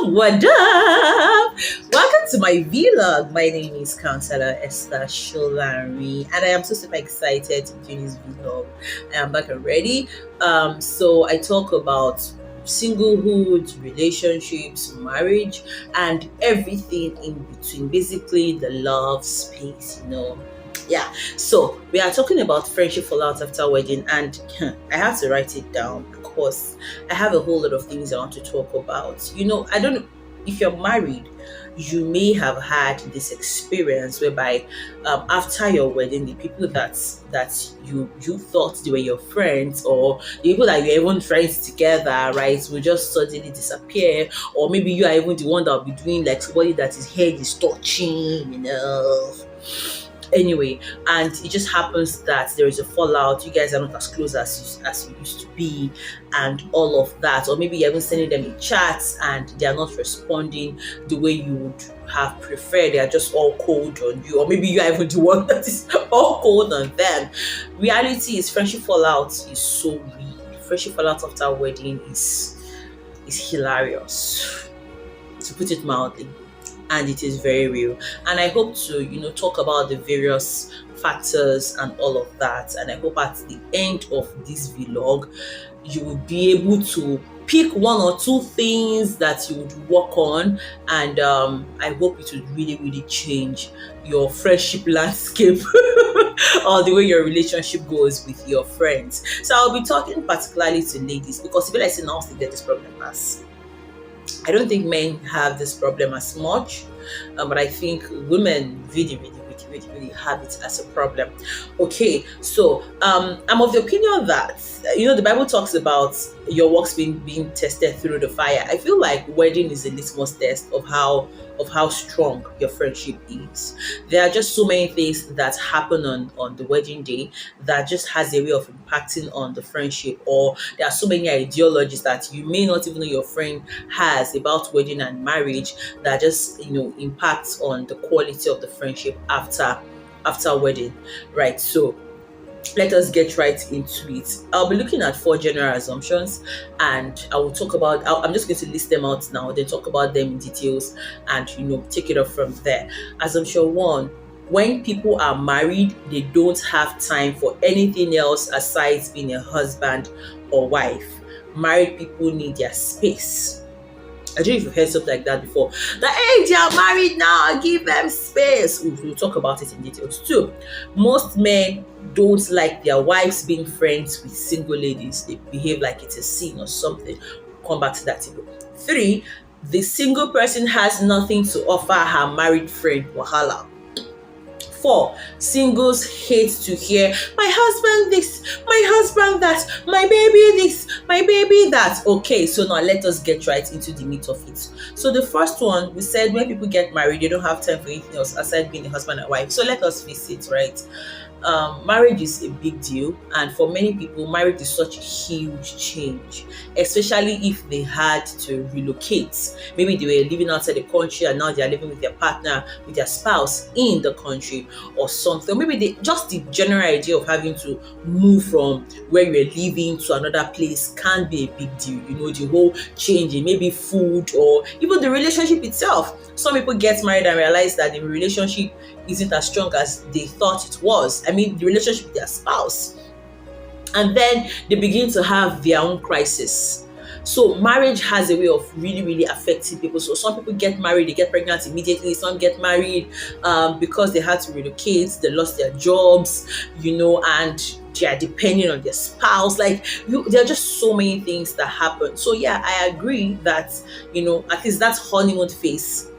What up? Welcome to my vlog. My name is Counselor Esther Solarin, and I am so super excited to do this vlog. I am back already. So I talk about singlehood, relationships, marriage, and everything in between. Basically, the love space, Yeah, so we are talking about friendship fallout after wedding, and I have to write it down because I have a whole lot of things I want to talk about. I don't know if you're married, you may have had this experience whereby after your wedding, the people that you thought they were your friends, or the people that you're even friends together, right, will just suddenly disappear, or maybe you are even the one that will be doing like somebody that his head is touching, Anyway, and it just happens that there is a fallout. You guys are not as close as you used to be, and all of that. Or maybe you're even sending them in chats and they are not responding the way you would have preferred. They are just all cold on you, or maybe you are even the one that is all cold on them. Reality is, friendship fallout is so real. Friendship fallout after wedding is hilarious, to put it mildly. And it is very real, and I hope to talk about the various factors and all of that, and I hope at the end of this vlog you will be able to pick one or two things that you would work on, and I hope it would really change your friendship landscape or the way your relationship goes with your friends. So I'll be talking particularly to ladies, because if I say now they get this problem as I don't think men have this problem as much, but I think women really have it as a problem. Okay, so I'm of the opinion that the Bible talks about your works being tested through the fire. I feel like wedding is a litmus test of how strong your friendship is. There are just so many things that happen on the wedding day that just has a way of impacting on the friendship, or there are so many ideologies that you may not even know your friend has about wedding and marriage that just impacts on the quality of the friendship after wedding, right? So let us get right into it. I'll be looking at 4 general assumptions, and I will talk about, I'm just going to list them out now, then talk about them in details, and take it up from there. Assumption 1: when people are married, they don't have time for anything else aside being a husband or wife. Married people need their space. I don't know if you've heard something like that before. That, hey, they are married now, give them space. We'll talk about it in details too. Most men don't like their wives being friends with single ladies. They behave like it's a sin or something. We'll come back to that. 3: the single person has nothing to offer her married friend. Wahala. 4: singles hate to hear, my husband this, my husband that, my baby this, my baby that. Okay, so now let us get right into the meat of it. So the first one, we said when people get married, they don't have time for anything else aside being a husband and wife. So let us face it, right? Marriage is a big deal, and for many people, marriage is such a huge change, especially if they had to relocate. Maybe they were living outside the country and now they are living with their partner, with their spouse in the country or something. Or maybe just the general idea of having to move from where you were living to another place can be a big deal. The whole change in maybe food or even the relationship itself. Some people get married and realize that the relationship isn't as strong as they thought it was. I mean, the relationship with their spouse. And then they begin to have their own crisis. So marriage has a way of really affecting people. So some people get married, they get pregnant immediately. Some get married because they had to relocate, they lost their jobs, and they are depending on their spouse. There are just so many things that happen. So yeah, I agree that, at least that honeymoon phase,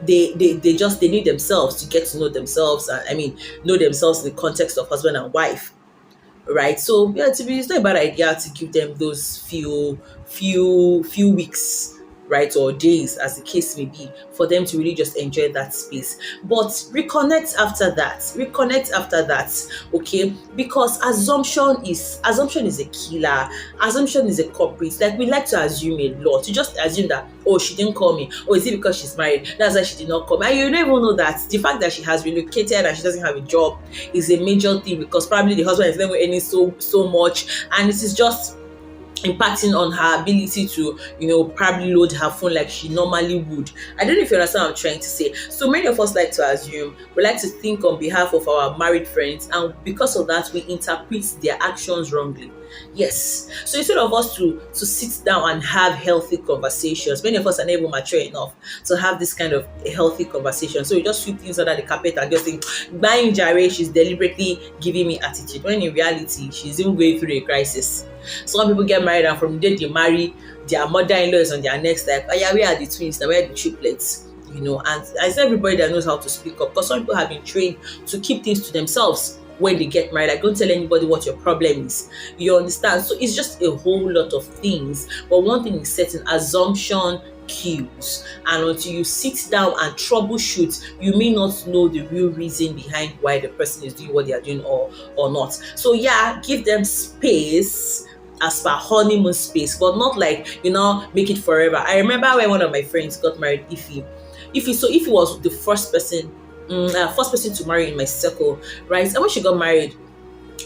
they need themselves to get to know themselves, and know themselves in the context of husband and wife, right? So yeah, it's not a bad idea to give them those few weeks, right, or days, as the case may be, for them to really just enjoy that space. But reconnect after that, okay? Because assumption is a killer. Assumption is a culprit. Like, we like to assume a lot. You just assume that, oh, she didn't call me, or is it because she's married, that's why she did not call me? And you don't even know that the fact that she has relocated and she doesn't have a job is a major thing, because probably the husband is never earning so much, and it is just impacting on her ability to, probably load her phone like she normally would. I don't know if you understand what I'm trying to say. So many of us like to assume, we like to think on behalf of our married friends, and because of that, we interpret their actions wrongly. Yes. So instead of us to sit down and have healthy conversations, many of us are not even mature enough to have this kind of healthy conversation. So we just sweep things under the carpet and just think, buying Jare, she's deliberately giving me attitude. When in reality, she's even going through a crisis. Some people get married, and from the day they marry, their mother-in-law is on their next, like, oh yeah, we are the twins, now we are the triplets. And it's everybody that knows how to speak up, because some people have been trained to keep things to themselves when they get married. Like, don't tell anybody what your problem is. You understand? So it's just a whole lot of things. But one thing is certain: assumption kills. And until you sit down and troubleshoot, you may not know the real reason behind why the person is doing what they are doing or not. So yeah, give them space as per honeymoon space, but not like, make it forever. I remember when one of my friends got married, Ify. Ify was the first person to marry in my circle, right? And when she got married,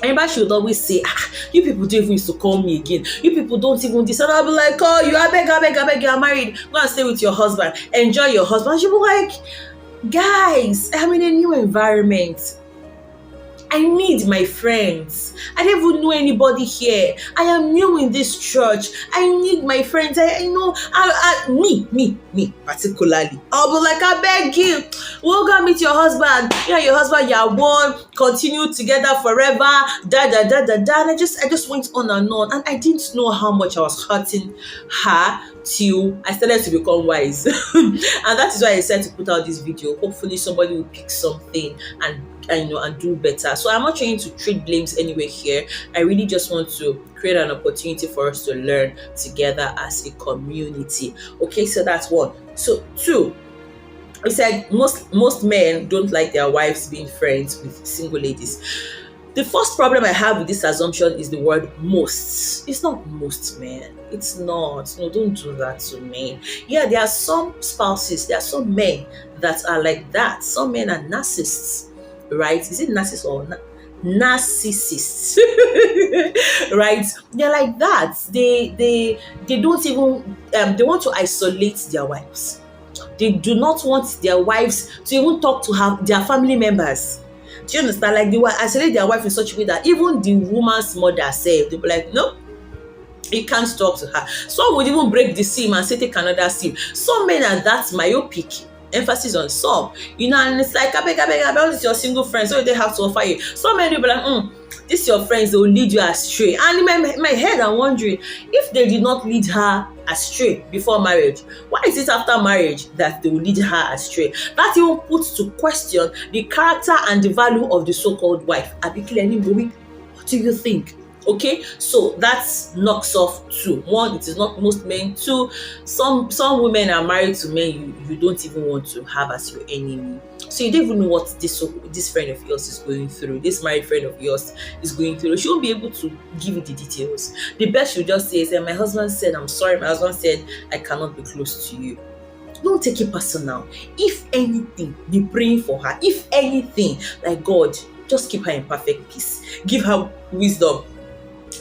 I remember she would always say, you people don't even used to call me again. You people don't even this. And I'll be like, oh, you are beg, you are married. Go and stay with your husband. Enjoy your husband. And she'll be like, guys, I'm in a new environment. I need my friends. I don't even know anybody here. I am new in this church. I need my friends. Me particularly. I'll be like, I beg you, we'll go meet your husband. Your husband, you're one. Continue together forever. And I just went on and on. And I didn't know how much I was hurting her till I started to become wise. And that is why I decided to put out this video. Hopefully somebody will pick something and do better. So I'm not trying to trade blames anywhere here. I really just want to create an opportunity for us to learn together as a community. Okay, so that's one. So two, I said most men don't like their wives being friends with single ladies. The first problem I have with this assumption is the word most. It's not most men. It's not. No, don't do that to me. Yeah, there are some spouses, there are some men that are like that. Some men are narcissists, right? Is it narcissist or narcissists? Right? They're like that. They don't even they want to isolate their wives. They do not want their wives to even talk to their family members. Do you understand? Like, they will isolate their wife in such a way that even the woman's mother said, they'll be like, no, you can't talk to her. Some would even break the seam and say, take another seam. Some men are that myopic. Emphasis on some. And it's like, I beg, this is your single friend, so they have to offer you. Some men will be like, this is your friends, they will lead you astray. And in my head, I'm wondering, if they did not lead her astray before marriage, why is it after marriage that they will lead her astray? That even puts to question the character and the value of the so-called wife. Abikile, what do you think? Okay, so that knocks off two. One, it is not most men. Two, some women are married to men you don't even want to have as your enemy. So you don't even know what this friend of yours is going through. This married friend of yours is going through. She won't be able to give you the details. The best she'll just say is, my husband said, I'm sorry. My husband said, I cannot be close to you. Don't take it personal. If anything, be praying for her. If anything, like, God, just keep her in perfect peace. Give her wisdom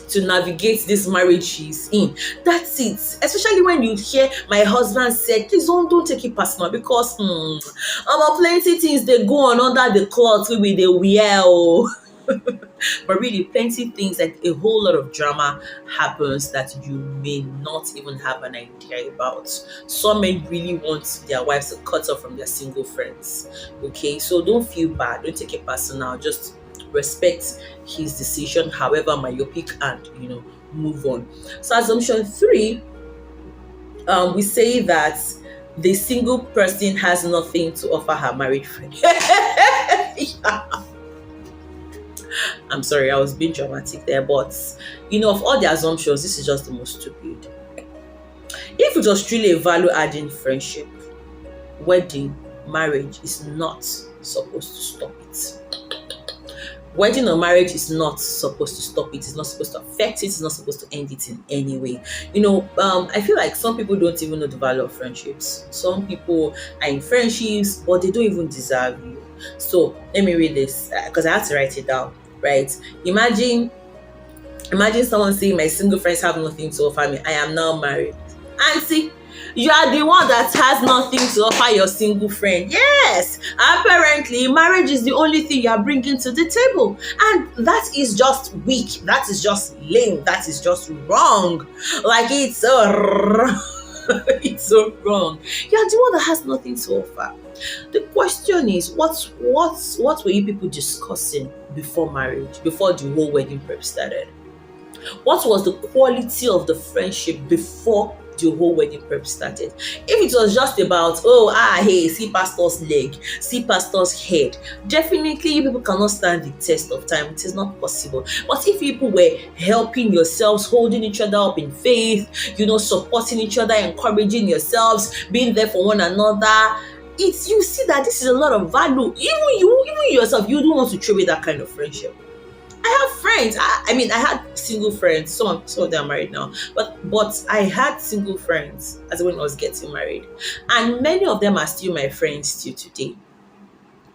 to navigate this marriage she's in. That's it. Especially when you hear my husband said, please don't take it personal, because about plenty things they go on under the cloth maybe they wear. But really, plenty things, like a whole lot of drama happens that you may not even have an idea about. Some men really want their wives to cut off from their single friends. Okay, so don't feel bad, don't take it personal, just respect his decision, however myopic, and move on. So assumption 3, we say that the single person has nothing to offer her married friend. Yeah. I'm sorry, I was being dramatic there, but of all the assumptions, this is just the most stupid. If it was truly a value-adding friendship, wedding, marriage is not supposed to stop it. Wedding or marriage is not supposed to stop it. It's not supposed to affect it. It's not supposed to end it in any way. I feel like some people don't even know the value of friendships. Some people are in friendships, but they don't even deserve you. So let me read this, because I had to write it down, right? Imagine Imagine someone saying my single friends have nothing to offer me. I am now married. Auntie, you are the one that has nothing to offer your single friend. Yes, apparently marriage is the only thing you are bringing to the table, and that is just weak. That is just lame. That is just wrong. Like it's so it's so wrong. You are the one that has nothing to offer. The question is, what were you people discussing before marriage, before the whole wedding prep started? What was the quality of the friendship before the whole wedding prep started? If it was just about, hey, see pastor's leg, see pastor's head, definitely you people cannot stand the test of time. It is not possible. But if people were helping yourselves, holding each other up in faith, supporting each other, encouraging yourselves, being there for one another, you see that this is a lot of value. Even yourself, you don't want to throw away that kind of friendship. I have friends. I had single friends. Some of them are married now, but I had single friends as when I was getting married, and many of them are still my friends till today.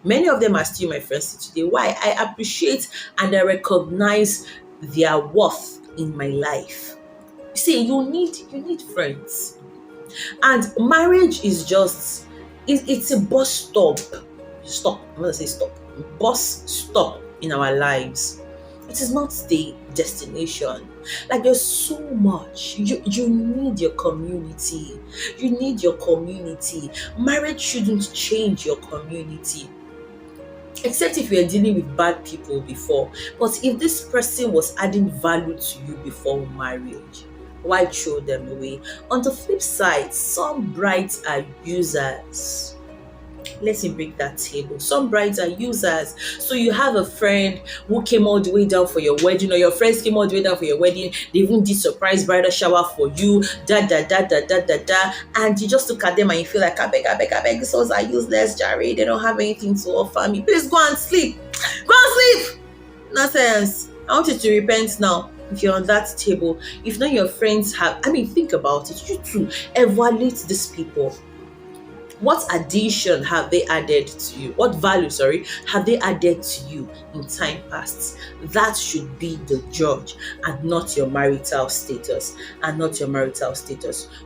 Many of them are still my friends till today. Why? I appreciate and I recognize their worth in my life. You see, you need friends, and marriage is just it's a bus stop. Stop. I'm gonna say stop. Bus stop in our lives. It is not the destination. Like there's so much. You need your community. You need your community. Marriage shouldn't change your community. Except if you're dealing with bad people before. But if this person was adding value to you before marriage, why throw them away? On the flip side, some brides are users. Let me break that table. Some brides are users. So you have a friend who came all the way down for your wedding, or your friends came all the way down for your wedding. They even did surprise bridal shower for you, and you just look at them and you feel like, I beg, these ones are useless, Jerry. They don't have anything to offer me. Please go and sleep. Go and sleep. Nonsense. I want you to repent now. If you're on that table, if none of your friends have, think about it. You too, evaluate these people. What addition have they added to you? What value, have they added to you in time past? That should be the judge, and not your marital status.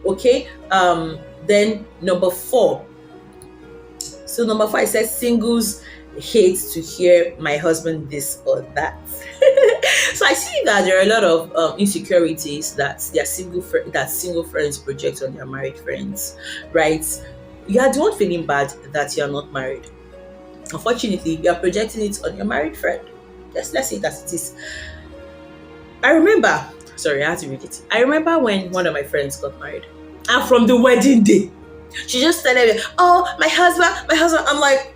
Okay. Then number 4. So number 4, I said singles hate to hear my husband this or that. So I see that there are a lot of insecurities that single friends project on their married friends, right? You are the one feeling bad that you are not married. Unfortunately, you are projecting it on your married friend. Let's say that it is. I had to read it. I remember when one of my friends got married, and from the wedding day, she just started, my husband. I'm like,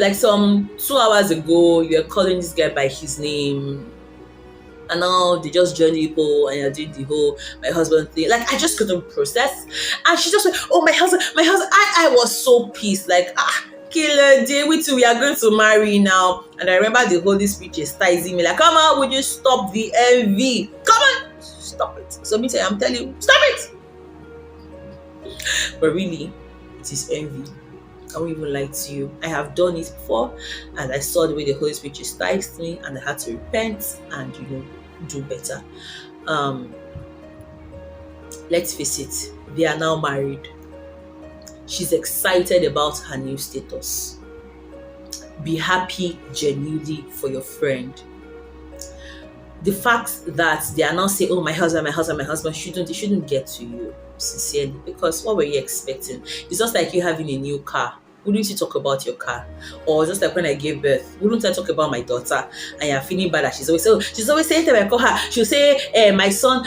like some 2 hours ago, you're calling this guy by his name. And now they just join people and you're doing the whole my husband thing. Like, I just couldn't process. And she just went, my husband. I was so pissed. Like, killer day, we are going to marry now. And I remember the Holy Spirit chastising me, like, come on, would you stop the envy? Come on, stop it. So I'm telling you, stop it. But really, it is envy. I won't even lie to you. I have done it before, and I saw the way the Holy Spirit chastised me, and I had to repent and do better. Let's face it, they are now married. She's excited about her new status. Be happy genuinely for your friend. The fact that they are now saying, my husband shouldn't get to you, sincerely, because what were you expecting? It's just like you having a new car. Wouldn't you talk about your car? Or just like when I gave birth, wouldn't I talk about my daughter? And you're feeling bad that she's always saying to me, I call her, she'll say, my son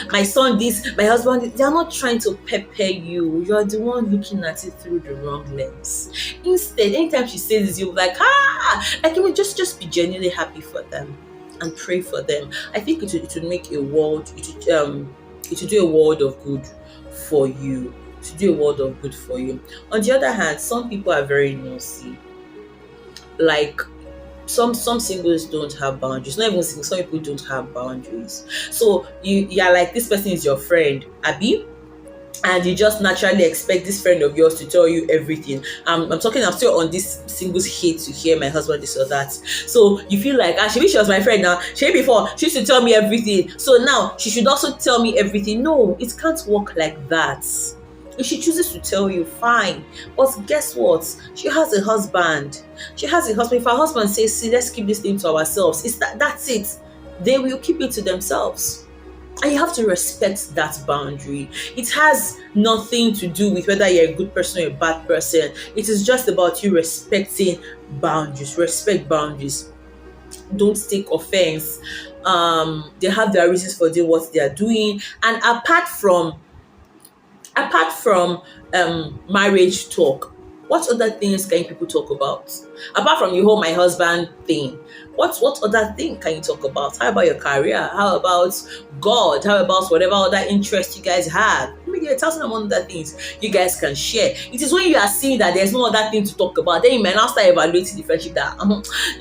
this, my husband this. They're not trying to pepper you. You're the one looking at it through the wrong lens. Instead, anytime she says this, you'll be like, just be genuinely happy for them and pray for them. I think it would make a world, it would do a world of good for you. To do a world of good for you. On the other hand, some people are very nosy. Like some singles don't have boundaries. Not even singles, some people don't have boundaries. So you're like, this person is your friend, Abby. and you just naturally expect this friend of yours to tell you everything. I'm still on this singles hate to hear my husband this or that. So you feel like, she was my friend now. Before she used to tell me everything, so now she should also tell me everything. No, it can't work like that. If she chooses to tell you, fine. But guess what? She has a husband. If her husband says, see, let's keep this thing to ourselves, that's it. They will keep it to themselves. And you have to respect that boundary. It has nothing to do with whether you're a good person or a bad person. It is just about you respecting boundaries. Respect boundaries. Don't take offense. They have their reasons for doing what they are doing. And apart from marriage talk, what other things can people talk about? Apart from the whole my husband thing, what other thing can you talk about? How about your career? How about God? How about whatever other interest you guys have? Maybe 1,000 other things you guys can share. It is when you are seeing that there's no other thing to talk about, then you might now start evaluating the friendship, that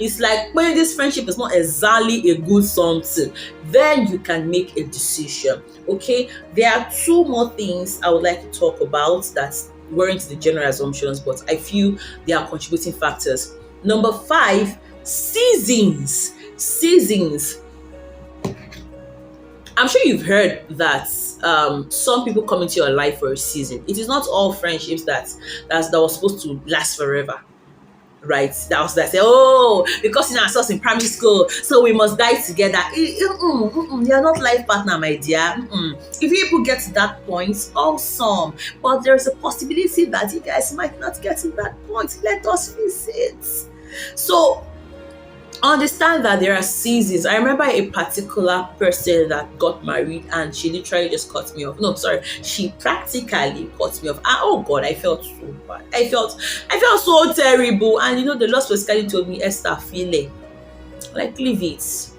it's like when this friendship is not exactly a good something, then you can make a decision. Okay, there are 2 more things I would like to talk about that weren't the general assumptions, but I feel they are contributing factors. Number 5, seasons. I'm sure you've heard that some people come into your life for a season. It is not all friendships that was supposed to last forever. Right, that was that say, oh, because you know ourselves in primary school, so we must die together. You're not life partner, my dear. If people get to that point, awesome. But there's a possibility that you guys might not get to that point. Let us face it. So understand that there are seasons. I remember a particular person that got married and she literally just cut me off. No, sorry, she practically cut me off. Oh God, I felt so bad. I felt so terrible. And the Lord specifically told me, Esther, feel it. Like, leave it.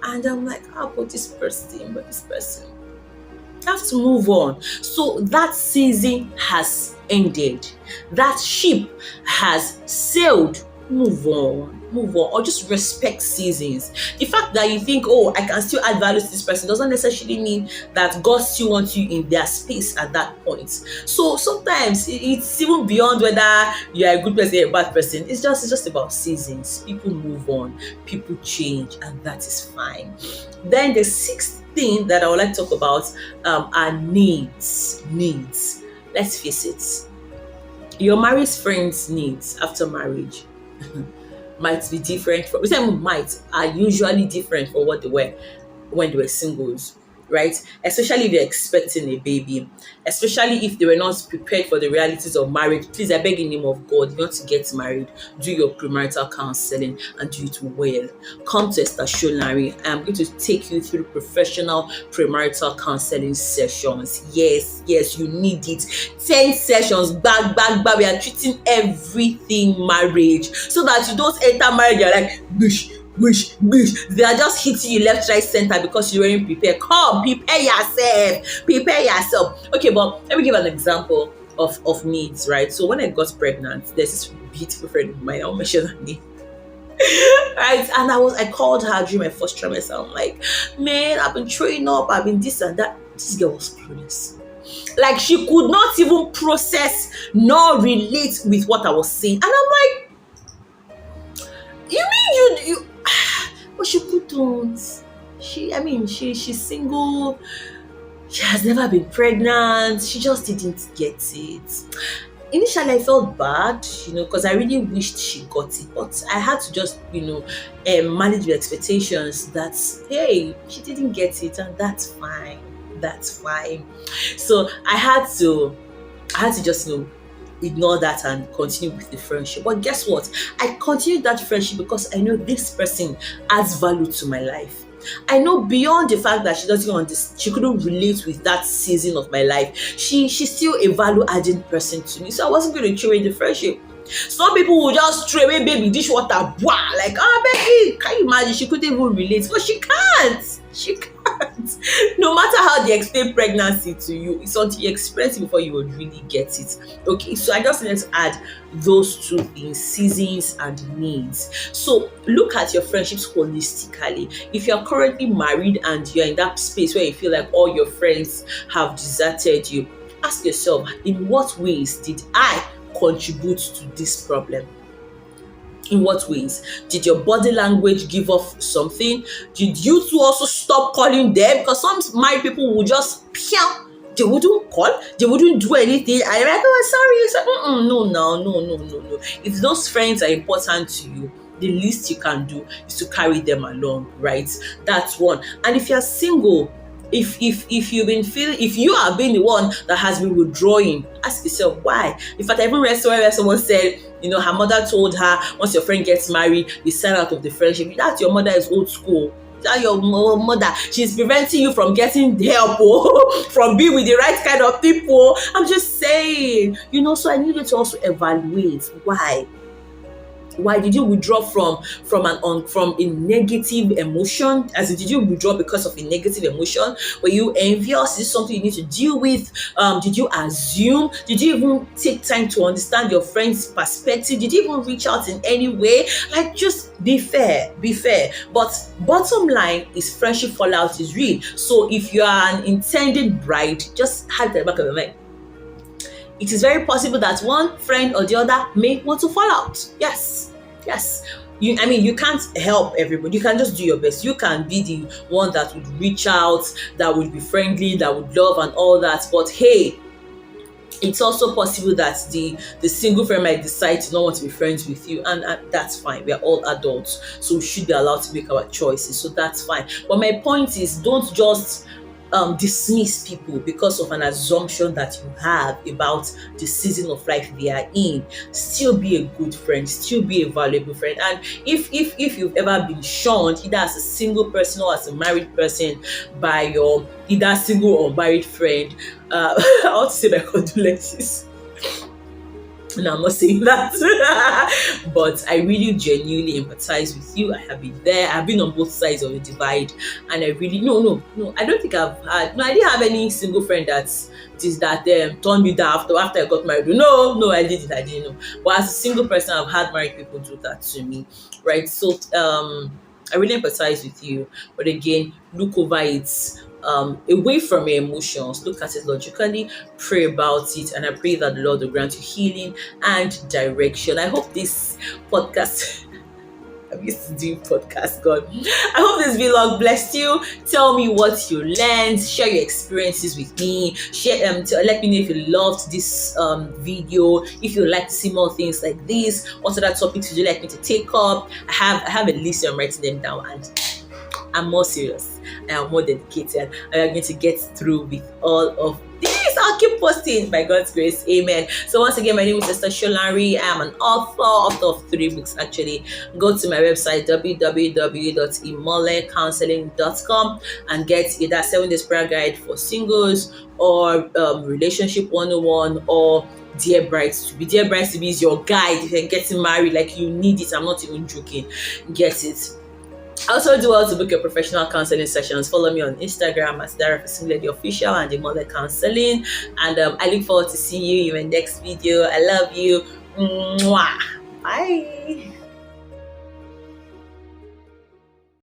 And I'm like, how about this person? I have to move on. So that season has ended. That ship has sailed. Move on, or just respect seasons. The fact that you think, oh, I can still add value to this person doesn't necessarily mean that God still wants you in their space at that point. So sometimes it's even beyond whether you're a good person or a bad person. It's just about seasons. People move on, people change, and that is fine. Then the 6th thing that I would like to talk about are needs. Let's face it. Your married friends' needs after marriage might be different are usually different from what they were when they were singles, right? Especially if they're expecting a baby, especially if they were not prepared for the realities of marriage. Please, I beg in the name of God, if you want to get married, do your premarital counseling and do it well. Come to Esther Solarin. I'm going to take you through professional premarital counseling sessions. Yes, you need it. 10 sessions, back. We are treating everything marriage, so that you don't enter marriage, you're like, bish. They are just hitting you left, right, center because you weren't prepared. Come, prepare yourself. Okay, but let me give an example of needs, right? So when I got pregnant, there's this beautiful friend of mine, I won't mention her name. Right, and I called her during my first trimester. I'm like, man, I've been throwing up, I've been this and that. This girl was clueless. Like, she could not even process nor relate with what I was saying. And I'm like, you mean you but she couldn't. She's single. She has never been pregnant. She just didn't get it. Initially, I felt bad, because I really wished she got it. But I had to just, manage the expectations that, hey, she didn't get it, and that's fine. So I had to just, ignore that and continue with the friendship. But guess what? I continued that friendship because I know this person adds value to my life. I know beyond the fact that she couldn't relate with that season of my life. She's still a value-adding person to me. So I wasn't going to throw away the friendship. Some people will just throw away baby dishwater, like, baby, can you imagine? She couldn't even relate, but she can't. No matter how they explain pregnancy to you, it's until you experience it before you would really get it. Okay, so I just wanted to add those 2 things, seasons and needs. So look at your friendships holistically. If you're currently married and you're in that space where you feel like all your friends have deserted you, Ask yourself, in what ways did I contribute to this problem? In what ways? Did your body language give off something? Did you two also stop calling them? Because some married people will just they wouldn't call, they wouldn't do anything. I like, oh, sorry. No, no. If those friends are important to you, the least you can do is to carry them along, right? That's one. And if you're single, if you've been feeling, if you have been the one that has been withdrawing, ask yourself why. In fact, I even read somewhere where someone said, her mother told her, once your friend gets married, you sign out of the friendship. That your mother is old school. That your mother, she's preventing you from getting help, from being with the right kind of people. I'm just saying, so I need you to also evaluate why. Why did you withdraw from a negative emotion? As in, did you withdraw because of a negative emotion? Were you envious? Is this something you need to deal with? Did you assume? Did you even take time to understand your friend's perspective? Did you even reach out in any way? Like, just be fair. But bottom line is, friendship fallout is real. So if you are an intended bride, just have the back of your mind. It is very possible that one friend or the other may want to fall out. Yes. You can't help everybody. You can just do your best. You can be the one that would reach out, that would be friendly, that would love and all that. But hey, it's also possible that the single friend might decide to not want to be friends with you, and that's fine. We are all adults, so we should be allowed to make our choices. So that's fine. But my point is, don't just dismiss people because of an assumption that you have about the season of life they are in. Still be a good friend, still be a valuable friend. And if you've ever been shunned, either as a single person or as a married person, by your either single or married friend, I want to say my condolences. No, I'm not saying that. But I really genuinely empathize with you. I have been there. I've been on both sides of the divide. And I really, no. I don't think I didn't have any single friend that turned me down after I got married. No, I didn't know. But as a single person, I've had married people do that to me, right? So, I really empathize with you. But again, look over it. Away from your emotions, look at it logically, pray about it, and I pray that the Lord will grant you healing and direction. I hope this podcast I'm used to doing podcasts, God. I hope this vlog blessed you. Tell me what you learned. Share your experiences with me. Let me know if you loved this video. If you'd like to see more things like this, what other topics would you like me to take up? I have a list. I'm writing them down, and I'm more serious. I am more dedicated. I am going to get through with all of this. I'll keep posting by God's grace. Amen. So once again, my name is Esther Solarin. I am an author of 3 books actually. Go to my website www.imolecounseling.com and get either 7 days prayer guide for singles, or relationship 101, or Dear Brides to Be. Dear Brides to Be is your guide if you're getting married, like you need it. I'm not even joking. Get it. Also, do well to book your professional counseling sessions. Follow me on Instagram at @DaraFasimilady_Official and Imole Counseling. And I look forward to seeing you in my next video. I love you. Mwah. Bye.